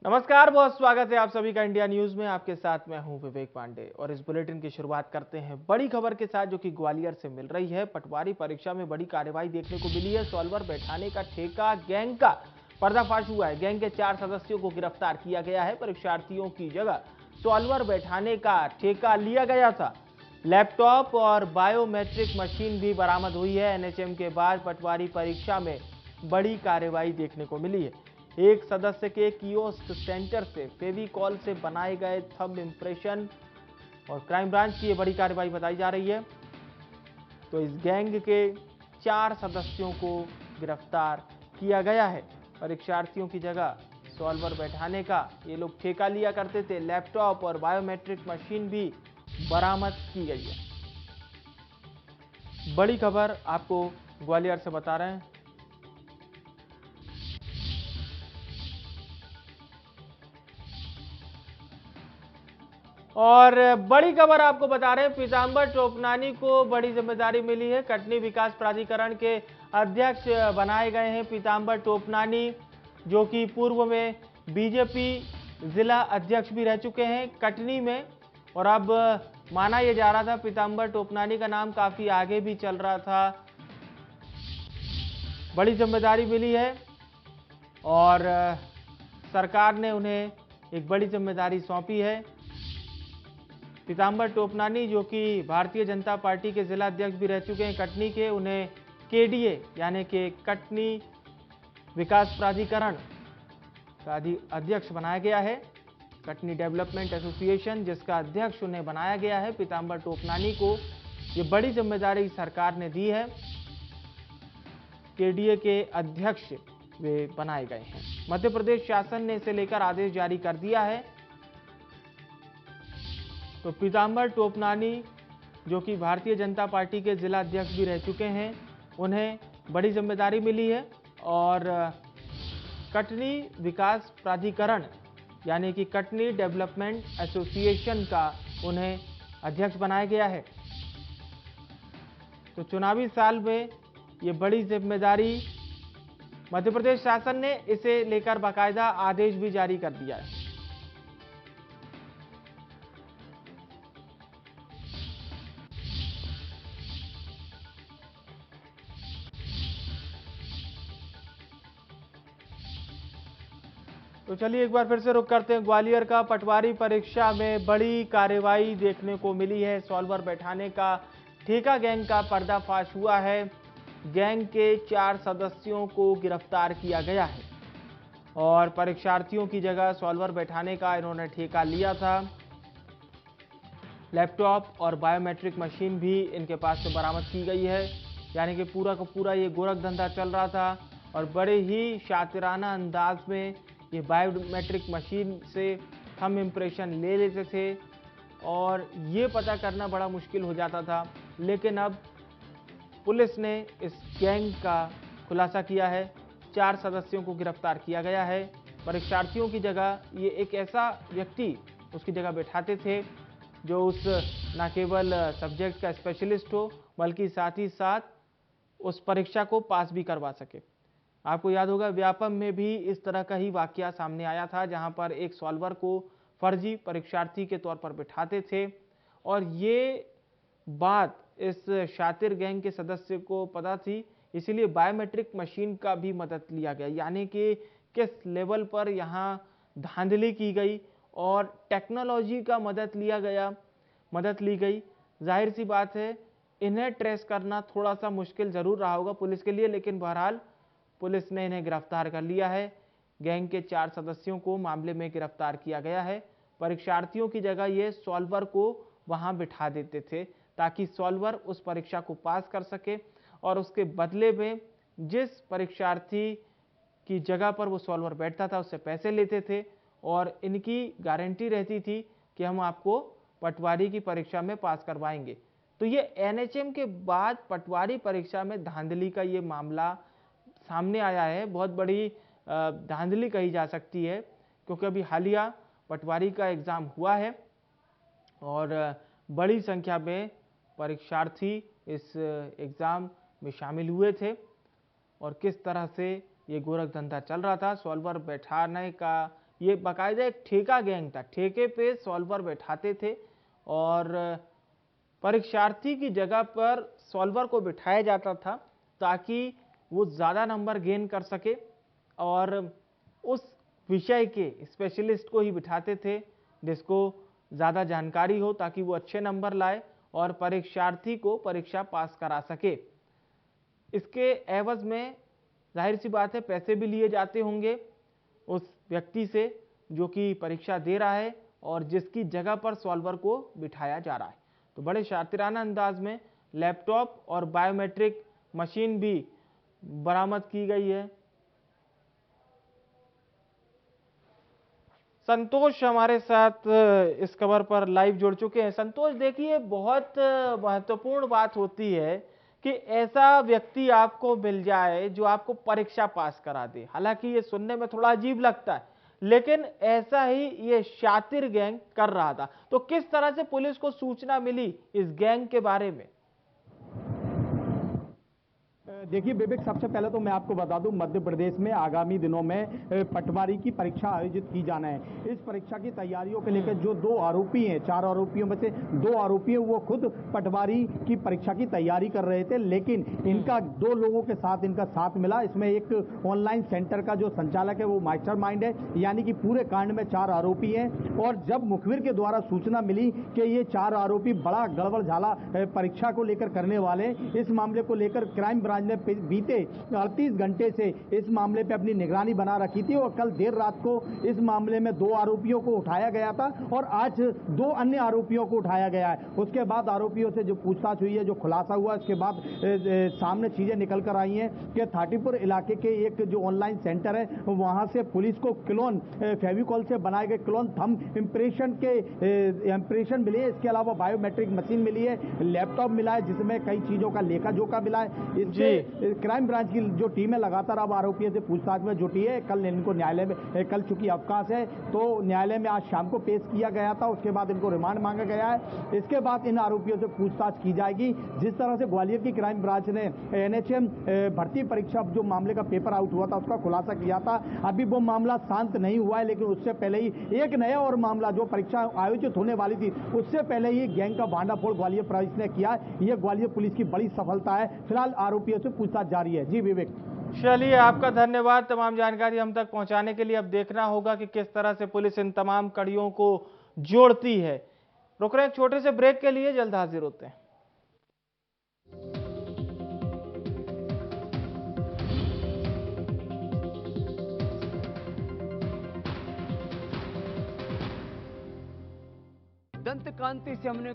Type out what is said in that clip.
नमस्कार, बहुत स्वागत है आप सभी का इंडिया न्यूज में। आपके साथ मैं हूं विवेक पांडे और इस बुलेटिन की शुरुआत करते हैं बड़ी खबर के साथ जो कि ग्वालियर से मिल रही है। पटवारी परीक्षा में बड़ी कार्रवाई देखने को मिली है। सॉल्वर बैठाने का ठेका गैंग का पर्दाफाश हुआ है। गैंग के 4 सदस्यों को गिरफ्तार किया गया है। परीक्षार्थियों की जगह सॉल्वर बैठाने का ठेका लिया गया था। लैपटॉप और बायोमेट्रिक मशीन भी बरामद हुई है। एनएचएम के बाद पटवारी परीक्षा में बड़ी कार्रवाई देखने को मिली है। एक सदस्य के कियोस्क सेंटर से फेविकॉल से बनाए गए थंब इंप्रेशन और क्राइम ब्रांच की ये बड़ी कार्रवाई बताई जा रही है। तो इस गैंग के 4 सदस्यों को गिरफ्तार किया गया है। परीक्षार्थियों की जगह सॉल्वर बैठाने का ये लोग ठेका लिया करते थे। लैपटॉप और बायोमेट्रिक मशीन भी बरामद की गई है। बड़ी खबर आपको ग्वालियर से बता रहे हैं। और बड़ी खबर आपको बता रहे हैं, पीताम्बर टोपनानी को बड़ी जिम्मेदारी मिली है। कटनी विकास प्राधिकरण के अध्यक्ष बनाए गए हैं पीताम्बर टोपनानी, जो कि पूर्व में बीजेपी जिला अध्यक्ष भी रह चुके हैं कटनी में। और अब माना यह जा रहा था पीताम्बर टोपनानी का नाम काफी आगे भी चल रहा था। बड़ी जिम्मेदारी मिली है और सरकार ने उन्हें एक बड़ी जिम्मेदारी सौंपी है। पीताम्बर टोपनानी, जो कि भारतीय जनता पार्टी के जिला अध्यक्ष भी रह चुके हैं कटनी के, उन्हें केडीए यानी कि कटनी विकास प्राधिकरण का अध्यक्ष बनाया गया है। कटनी डेवलपमेंट एसोसिएशन, जिसका अध्यक्ष उन्हें बनाया गया है। पीताम्बर टोपनानी को ये बड़ी जिम्मेदारी सरकार ने दी है। केडीए के अध्यक्ष वे बनाए गए हैं। मध्य प्रदेश शासन ने इसे लेकर आदेश जारी कर दिया है। तो पीताम्बर टोपनानी, जो कि भारतीय जनता पार्टी के जिला अध्यक्ष भी रह चुके हैं, उन्हें बड़ी जिम्मेदारी मिली है और कटनी विकास प्राधिकरण यानी कि कटनी डेवलपमेंट एसोसिएशन का उन्हें अध्यक्ष बनाया गया है। तो चुनावी साल में ये बड़ी जिम्मेदारी, मध्य प्रदेश शासन ने इसे लेकर बाकायदा आदेश भी जारी कर दिया है। तो चलिए एक बार फिर से रुक करते हैं ग्वालियर का। पटवारी परीक्षा में बड़ी कार्रवाई देखने को मिली है। सॉल्वर बैठाने का ठेका गैंग का पर्दाफाश हुआ है। गैंग के 4 सदस्यों को गिरफ्तार किया गया है और परीक्षार्थियों की जगह सॉल्वर बैठाने का इन्होंने ठेका लिया था। लैपटॉप और बायोमेट्रिक मशीन भी इनके पास से बरामद की गई है। यानी कि पूरा का पूरा ये गोरख धंधा चल रहा था और बड़े ही शातिराना अंदाज में ये बायोमेट्रिक मशीन से थंब इम्प्रेशन ले लेते थे और ये पता करना बड़ा मुश्किल हो जाता था। लेकिन अब पुलिस ने इस गैंग का खुलासा किया है। 4 सदस्यों को गिरफ्तार किया गया है। परीक्षार्थियों की जगह ये एक ऐसा व्यक्ति उसकी जगह बैठाते थे जो उस न केवल सब्जेक्ट का स्पेशलिस्ट हो, बल्कि साथ ही साथ उस परीक्षा को पास भी करवा सके। आपको याद होगा व्यापम में भी इस तरह का ही वाकया सामने आया था, जहां पर एक सॉल्वर को फर्जी परीक्षार्थी के तौर पर बिठाते थे और ये बात इस शातिर गैंग के सदस्य को पता थी, इसीलिए बायोमेट्रिक मशीन का भी मदद लिया गया। यानी कि किस लेवल पर यहाँ धांधली की गई और टेक्नोलॉजी का मदद ली गई। जाहिर सी बात है इन्हें ट्रेस करना थोड़ा सा मुश्किल जरूर रहा होगा पुलिस के लिए, लेकिन बहरहाल पुलिस ने इन्हें गिरफ्तार कर लिया है। गैंग के 4 सदस्यों को मामले में गिरफ्तार किया गया है। परीक्षार्थियों की जगह ये सॉल्वर को वहां बिठा देते थे ताकि सॉल्वर उस परीक्षा को पास कर सके और उसके बदले में जिस परीक्षार्थी की जगह पर वो सॉल्वर बैठता था उससे पैसे लेते थे और इनकी गारंटी रहती थी कि हम आपको पटवारी की परीक्षा में पास करवाएंगे। तो ये एनएचएम के बाद पटवारी परीक्षा में धांधली का ये मामला सामने आया है। बहुत बड़ी धांधली कही जा सकती है, क्योंकि अभी हालिया पटवारी का एग्जाम हुआ है और बड़ी संख्या में परीक्षार्थी इस एग्जाम में शामिल हुए थे और किस तरह से ये गोरख धंधा चल रहा था। सॉल्वर बैठाने का ये बाकायदा एक ठेका गैंग था, ठेके पे सॉल्वर बैठाते थे और परीक्षार्थी की जगह पर सॉल्वर को बिठाया जाता था ताकि वो ज़्यादा नंबर गेन कर सके और उस विषय के स्पेशलिस्ट को ही बिठाते थे जिसको ज़्यादा जानकारी हो ताकि वो अच्छे नंबर लाए और परीक्षार्थी को परीक्षा पास करा सके। इसके एवज में जाहिर सी बात है पैसे भी लिए जाते होंगे उस व्यक्ति से जो कि परीक्षा दे रहा है और जिसकी जगह पर सॉल्वर को बिठाया जा रहा है। तो बड़े शातिराना अंदाज में लैपटॉप और बायोमेट्रिक मशीन भी बरामद की गई है। संतोष हमारे साथ इस खबर पर लाइव जुड़ चुके हैं। संतोष, देखिए बहुत महत्वपूर्ण बात होती है कि ऐसा व्यक्ति आपको मिल जाए जो आपको परीक्षा पास करा दे। हालांकि ये सुनने में थोड़ा अजीब लगता है, लेकिन ऐसा ही ये शातिर गैंग कर रहा था। तो किस तरह से पुलिस को सूचना मिली इस गैंग के बारे में? देखिए विवेक, सबसे पहले तो मैं आपको बता दूं, मध्य प्रदेश में आगामी दिनों में पटवारी की परीक्षा आयोजित की जाना है। इस परीक्षा की तैयारियों के लेकर जो 2 आरोपी हैं, 4 आरोपियों में से 2 आरोपी हैं, वो खुद पटवारी की परीक्षा की तैयारी कर रहे थे, लेकिन इनका 2 लोगों के साथ इनका साथ मिला। इसमें एक ऑनलाइन सेंटर का जो संचालक है वो मास्टरमाइंड है, यानी कि पूरे कांड में 4 आरोपी हैं। और जब मुखबिर के द्वारा सूचना मिली कि ये 4 आरोपी बड़ा गड़बड़ झाला परीक्षा को लेकर करने वाले, इस मामले को लेकर क्राइम ब्रांच ने बीते 38 घंटे से इस मामले पे अपनी निगरानी बना रखी थी और कल देर रात को इस मामले में 2 आरोपियों को उठाया गया था और आज 2 अन्य आरोपियों को उठाया गया है। उसके बाद आरोपियों से जो पूछताछ हुई है, जो खुलासा हुआ, उसके बाद सामने चीजें निकल कर आई हैं कि थाटीपुर इलाके के एक जो ऑनलाइन सेंटर है वहां से पुलिस को क्लोन फेविकॉल से बनाए गए क्लोन थंब इंप्रेशन मिले हैं। इसके अलावा बायोमेट्रिक मशीन मिली है, लैपटॉप मिला है जिसमें कई चीजों का लेखा जोखा मिला है। इससे क्राइम ब्रांच की जो टीम है लगातार अब आरोपियों से पूछताछ में जुटी है। कल इनको न्यायालय में, कल चूंकि अवकाश है तो न्यायालय में आज शाम को पेश किया गया था, उसके बाद इनको रिमांड मांगा गया है। इसके बाद इन आरोपियों से पूछताछ की जाएगी। जिस तरह से ग्वालियर की क्राइम ब्रांच ने NHM भर्ती परीक्षा जो मामले का पेपर आउट हुआ था उसका खुलासा किया था, अभी वो मामला शांत नहीं हुआ है, लेकिन उससे पहले ही एक नया और मामला जो परीक्षा आयोजित होने वाली थी उससे पहले ही गैंग का भांडाफोड़ ग्वालियर पुलिस ने किया। यह ग्वालियर पुलिस की बड़ी सफलता है। फिलहाल आरोपियों से पूछताछ जारी है। जी विवेक। चलिए, आपका धन्यवाद तमाम जानकारी हम तक पहुंचाने के लिए। अब देखना होगा कि किस तरह से पुलिस इन तमाम कड़ियों को जोड़ती है। रुक रहे एक छोटे से ब्रेक के लिए, जल्द हाजिर होते हैं। दंत कांति से हमने